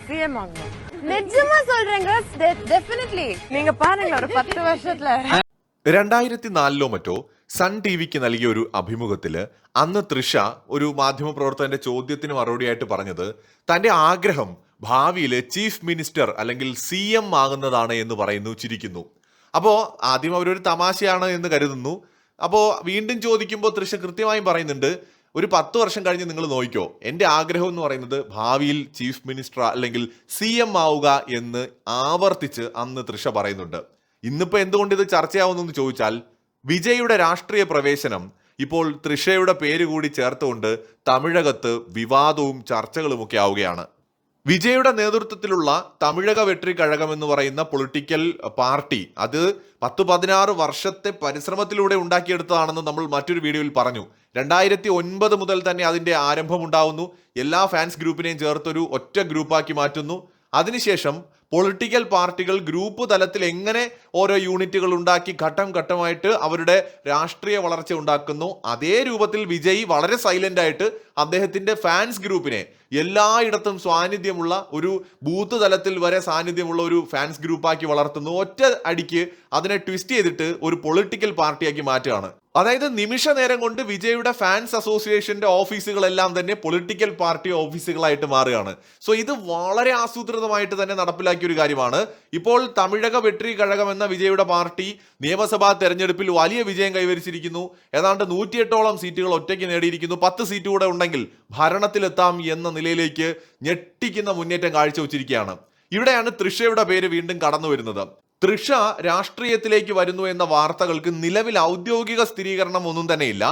CM ஆகணும். நிஜமா சொல்றேங்க, ഡെഫിനറ്റ്ലി. நீங்க பாருங்க ഒരു 10 വർഷത്തില് 2004 മറ്റോ സൺ ടിവിക്ക് നൽകിയ ഒരു അഭിമുഖത്തില് അന്ന് തൃഷ ഒരു മാധ്യമപ്രവർത്തകന്റെ ചോദ്യത്തിന് മറുപടിയായിട്ട് പറഞ്ഞത് തന്റെ ആഗ്രഹം ഭാവിയിൽ ചീഫ് മിനിസ്റ്റർ അല്ലെങ്കിൽ CM ആകുന്നതാണ് എന്ന് പറയുന്നു, ചിരിക്കുന്നു. അപ്പോ ആദ്യം അവരൊരു തമാശയാണ് എന്ന് കരുതുന്നു. അപ്പോ വീണ്ടും ചോദിക്കുമ്പോൾ തൃഷ കൃത്യമായും പറയുന്നുണ്ട്, ഒരു 10 വർഷം കഴിഞ്ഞ് നിങ്ങൾ നോക്കിക്കോ, എൻ്റെ ആഗ്രഹം എന്ന് പറയുന്നത് ഭാവിയിൽ ചീഫ് മിനിസ്റ്റർ അല്ലെങ്കിൽ CM ആവുക എന്ന് ആവർത്തിച്ച് അന്ന് തൃഷ പറയുന്നുണ്ട്. ഇന്നിപ്പോ എന്തുകൊണ്ട് ഇത് ചർച്ചയാവുന്നു ചോദിച്ചാൽ, വിജയുടെ രാഷ്ട്രീയ പ്രവേശനം ഇപ്പോൾ തൃഷയുടെ പേര് കൂടി ചേർത്തുകൊണ്ട് തമിഴകത്ത് വിവാദവും ചർച്ചകളുമൊക്കെ ആവുകയാണ്. വിജയുടെ നേതൃത്വത്തിലുള്ള തമിഴക വെട്രി കഴകം എന്ന് പറയുന്ന പൊളിറ്റിക്കൽ പാർട്ടി അത് 10-16 വർഷത്തെ പരിശ്രമത്തിലൂടെ ഉണ്ടാക്കിയെടുത്തതാണെന്ന് നമ്മൾ മറ്റൊരു വീഡിയോയിൽ പറഞ്ഞു. 2009 മുതൽ തന്നെ അതിന്റെ ആരംഭം ഉണ്ടാവുന്നു. എല്ലാ ഫാൻസ് ഗ്രൂപ്പിനെയും ചേർത്തൊരു ഒറ്റ ഗ്രൂപ്പാക്കി മാറ്റുന്നു. അതിനുശേഷം പൊളിറ്റിക്കൽ പാർട്ടികൾ ഗ്രൂപ്പ് തലത്തിൽ എങ്ങനെ ഓരോ യൂണിറ്റുകൾ ഉണ്ടാക്കി ഘട്ടം ഘട്ടമായിട്ട് അവരുടെ രാഷ്ട്രീയ വളർച്ച ഉണ്ടാക്കുന്നു. അതേ രൂപത്തിൽ വിജയ് വളരെ സൈലന്റ് ആയിട്ട് അദ്ദേഹത്തിന്റെ ഫാൻസ് ഗ്രൂപ്പിനെ എല്ലായിടത്തും സാന്നിധ്യമുള്ള ഒരു ബൂത്ത് തലത്തിൽ വരെ സാന്നിധ്യമുള്ള ഒരു ഫാൻസ് ഗ്രൂപ്പാക്കി വളർത്തുന്നു. ഒറ്റ അടിക്ക് അതിനെ ട്വിസ്റ്റ് ചെയ്തിട്ട് ഒരു പൊളിറ്റിക്കൽ പാർട്ടിയാക്കി മാറ്റുകയാണ്. അതായത് നിമിഷ നേരം കൊണ്ട് വിജയുടെ ഫാൻസ് അസോസിയേഷന്റെ ഓഫീസുകളെല്ലാം തന്നെ പൊളിറ്റിക്കൽ പാർട്ടി ഓഫീസുകളായിട്ട് മാറുകയാണ്. സോ ഇത് വളരെ ആസൂത്രിതമായിട്ട് തന്നെ നടപ്പിലാക്കിയ ഒരു കാര്യമാണ്. ഇപ്പോൾ തമിഴക വെട്രി കഴകം എന്ന വിജയുടെ പാർട്ടി നിയമസഭാ തെരഞ്ഞെടുപ്പിൽ വലിയ വിജയം കൈവരിച്ചിരിക്കുന്നു. ഏതാണ്ട് 108ഓളം സീറ്റുകൾ ഒറ്റയ്ക്ക് നേടിയിരിക്കുന്നു. 10 സീറ്റ് കൂടെ ഉണ്ടെങ്കിൽ ഭരണത്തിലെത്താം എന്ന നിലയിലേക്ക് ഞെട്ടിക്കുന്ന മുന്നേറ്റം കാഴ്ചവെച്ചിരിക്കുകയാണ്. ഇവിടെയാണ് തൃഷയുടെ പേര് വീണ്ടും കടന്നു വരുന്നത്. തൃഷ രാഷ്ട്രീയത്തിലേക്ക് വരുന്നു എന്ന വാർത്തകൾക്ക് നിലവിൽ ഔദ്യോഗിക സ്ഥിരീകരണം ഒന്നും തന്നെയില്ല.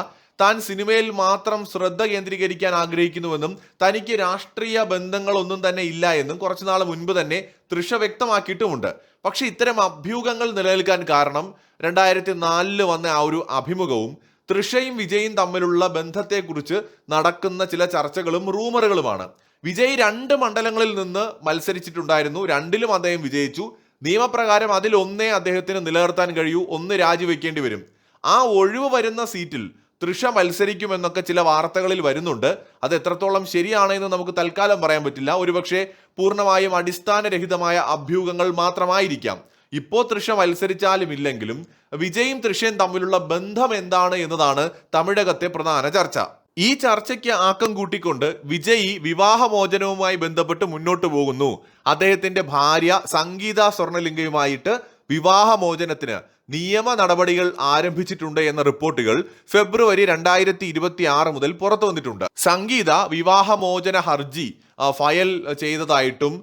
താൻ സിനിമയിൽ മാത്രം ശ്രദ്ധ കേന്ദ്രീകരിക്കാൻ ആഗ്രഹിക്കുന്നുവെന്നും തനിക്ക് രാഷ്ട്രീയ ബന്ധങ്ങളൊന്നും തന്നെ ഇല്ല എന്നും കുറച്ചുനാൾ മുൻപ് തന്നെ തൃഷ വ്യക്തമാക്കിയിട്ടുമുണ്ട്. പക്ഷെ ഇത്തരം അഭ്യൂഹങ്ങൾ നിലനിൽക്കാൻ കാരണം 2004 വന്ന ആ ഒരു അഭിമുഖവും തൃഷയും വിജയും തമ്മിലുള്ള ബന്ധത്തെക്കുറിച്ച് നടക്കുന്ന ചില ചർച്ചകളും റൂമറുകളുമാണ്. വിജയ് 2 മണ്ഡലങ്ങളിൽ നിന്ന് മത്സരിച്ചിട്ടുണ്ടായിരുന്നു. 2ലും അദ്ദേഹം വിജയിച്ചു. നിയമപ്രകാരം അതിൽ ഒന്നേ അദ്ദേഹത്തിന് നിലനിർത്താൻ കഴിയൂ, 1 രാജിവെക്കേണ്ടി വരും. ആ ഒഴിവ് വരുന്ന സീറ്റിൽ തൃഷ മത്സരിക്കുമെന്നൊക്കെ ചില വാർത്തകളിൽ വരുന്നുണ്ട്. അത് എത്രത്തോളം ശരിയാണെന്ന് നമുക്ക് തൽക്കാലം പറയാൻ പറ്റില്ല. ഒരുപക്ഷെ പൂർണ്ണമായും അടിസ്ഥാനരഹിതമായ അഭ്യൂഹങ്ങൾ മാത്രമായിരിക്കാം. ഇപ്പോൾ തൃഷ മത്സരിച്ചാലും ഇല്ലെങ്കിലും വിജയും തൃഷയും തമ്മിലുള്ള ബന്ധം എന്താണ് എന്നതാണ് തമിഴകത്തെ പ്രധാന ചർച്ച. ഈ ചർച്ചയ്ക്ക് ആക്കം കൂട്ടിക്കൊണ്ട് വിജയ് വിവാഹമോചനവുമായി ബന്ധപ്പെട്ട് മുന്നോട്ട് പോകുന്നു. അദ്ദേഹത്തിന്റെ ഭാര്യ സംഗീത സ്വർണലിംഗയുമായിട്ട് വിവാഹമോചനത്തിന് നിയമ നടപടികൾ ആരംഭിച്ചിട്ടുണ്ട് എന്ന റിപ്പോർട്ടുകൾ ഫെബ്രുവരി 2026 മുതൽ പുറത്തു വന്നിട്ടുണ്ട്. സംഗീത വിവാഹമോചന ഹർജി ഫയൽ ചെയ്തതായിട്ടും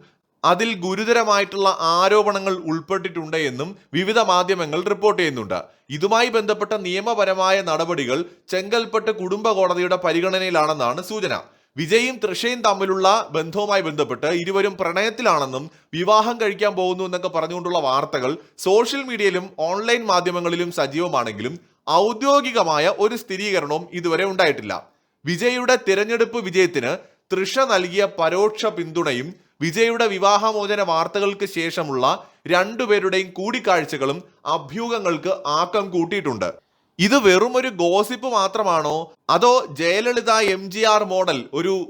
അതിൽ ഗുരുതരമായിട്ടുള്ള ആരോപണങ്ങൾ ഉൾപ്പെട്ടിട്ടുണ്ട് എന്നും വിവിധ മാധ്യമങ്ങൾ റിപ്പോർട്ട് ചെയ്യുന്നുണ്ട്. ഇതുമായി ബന്ധപ്പെട്ട നിയമപരമായ നടപടികൾ ചെങ്കൽപ്പെട്ട് കുടുംബ കോടതിയുടെ പരിഗണനയിലാണെന്നാണ് സൂചന. വിജയും തൃഷയും തമ്മിലുള്ള ബന്ധവുമായി ബന്ധപ്പെട്ട് ഇരുവരും പ്രണയത്തിലാണെന്നും വിവാഹം കഴിക്കാൻ പോകുന്നു എന്നൊക്കെ പറഞ്ഞുകൊണ്ടുള്ള വാർത്തകൾ സോഷ്യൽ മീഡിയയിലും ഓൺലൈൻ മാധ്യമങ്ങളിലും സജീവമാണെങ്കിലും ഔദ്യോഗികമായ ഒരു സ്ഥിരീകരണവും ഇതുവരെ ഉണ്ടായിട്ടില്ല. വിജയുടെ തിരഞ്ഞെടുപ്പ് വിജയത്തിന് തൃഷ നൽകിയ പരോക്ഷ പിന്തുണയും വിജയുടെ വിവാഹമോചന വാർത്തകൾക്ക് ശേഷമുള്ള 2 പേരുടെയും കൂടിക്കാഴ്ചകളും അഭ്യൂഹങ്ങൾക്ക് ആക്കം കൂട്ടിയിട്ടുണ്ട്. ഇത് വെറും ഒരു ഗോസിപ്പ് മാത്രമാണോ അതോ ജയലളിത MGR മോഡൽ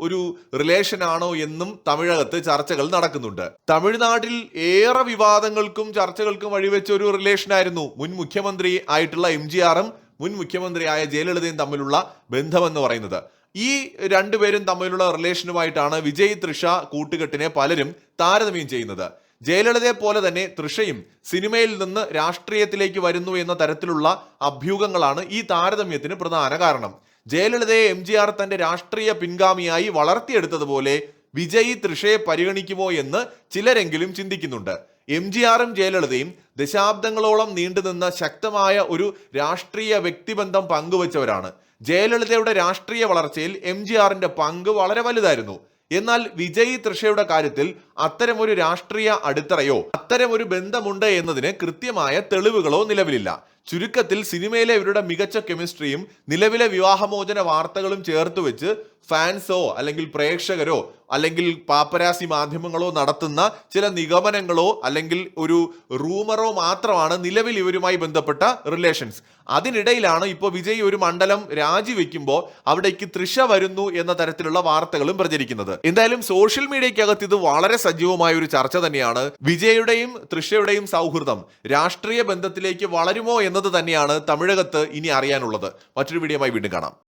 ഒരു റിലേഷൻ ആണോ എന്നും തമിഴകത്ത് ചർച്ചകൾ നടക്കുന്നുണ്ട്. തമിഴ്നാട്ടിൽ ഏറെ വിവാദങ്ങൾക്കും ചർച്ചകൾക്കും വഴിവെച്ച ഒരു റിലേഷനായിരുന്നു മുൻ മുഖ്യമന്ത്രി ആയിട്ടുള്ള MGRഉം മുൻ മുഖ്യമന്ത്രിയായ ജയലളിതയും തമ്മിലുള്ള ബന്ധമെന്ന് പറയുന്നത്. ഈ 2 പേരും തമ്മിലുള്ള റിലേഷനുമായിട്ടാണ് വിജയ് തൃഷ കൂട്ടുകെട്ടിനെ പലരും താരതമ്യം ചെയ്യുന്നത്. ജയലളിതയെ പോലെ തന്നെ തൃഷയും സിനിമയിൽ നിന്ന് രാഷ്ട്രീയത്തിലേക്ക് വരുന്നു എന്ന തരത്തിലുള്ള അഭ്യൂഹങ്ങളാണ് ഈ താരതമ്യത്തിന് പ്രധാന കാരണം. ജയലളിതയെ MGR തന്റെ രാഷ്ട്രീയ പിൻഗാമിയായി വളർത്തിയെടുത്തതുപോലെ വിജയ് തൃഷയെ പരിഗണിക്കുമോ എന്ന് ചിലരെങ്കിലും ചിന്തിക്കുന്നുണ്ട്. MGRഉം ജയലളിതയും ദശാബ്ദങ്ങളോളം നീണ്ടുനിന്ന ശക്തമായ ഒരു രാഷ്ട്രീയ വ്യക്തിബന്ധം പങ്കുവച്ചവരാണ്. ജയലളിതയുടെ രാഷ്ട്രീയ വളർച്ചയിൽ MGRന്റെ പങ്ക് വളരെ വലുതായിരുന്നു. എന്നാൽ വിജയ് തൃഷയുടെ കാര്യത്തിൽ അത്തരമൊരു രാഷ്ട്രീയ അടിത്തറയോ അത്തരമൊരു ബന്ധമുണ്ട് എന്നതിന് കൃത്യമായ തെളിവുകളോ നിലവിലില്ല. ചുരുക്കത്തിൽ സിനിമയിലെ ഇവരുടെ മികച്ച കെമിസ്ട്രിയും നിലവിലെ വിവാഹമോചന വാർത്തകളും ചേർത്ത് വെച്ച് ഫാൻസോ അല്ലെങ്കിൽ പ്രേക്ഷകരോ അല്ലെങ്കിൽ പാപ്പരാസി മാധ്യമങ്ങളോ നടത്തുന്ന ചില നിഗമനങ്ങളോ അല്ലെങ്കിൽ ഒരു റൂമറോ മാത്രമാണ് നിലവിൽ ഇവരുമായി ബന്ധപ്പെട്ട റിലേഷൻസ്. അതിനിടയിലാണ് ഇപ്പോൾ വിജയ് ഒരു മണ്ഡലം രാജിവെക്കുമ്പോൾ അവിടേക്ക് തൃഷ വരുന്നു എന്ന തരത്തിലുള്ള വാർത്തകളും പ്രചരിക്കുന്നത്. എന്തായാലും സോഷ്യൽ മീഡിയക്കകത്ത് ഇത് വളരെ സജീവമായ ഒരു ചർച്ച തന്നെയാണ്. വിജയുടെയും തൃഷയുടെയും സൗഹൃദം രാഷ്ട്രീയ ബന്ധത്തിലേക്ക് വളരുമോ എന്നത് തന്നെയാണ് തമിഴകത്ത് ഇനി അറിയാനുള്ളത്. മറ്റൊരു വീഡിയോയുമായി വീണ്ടും കാണാം.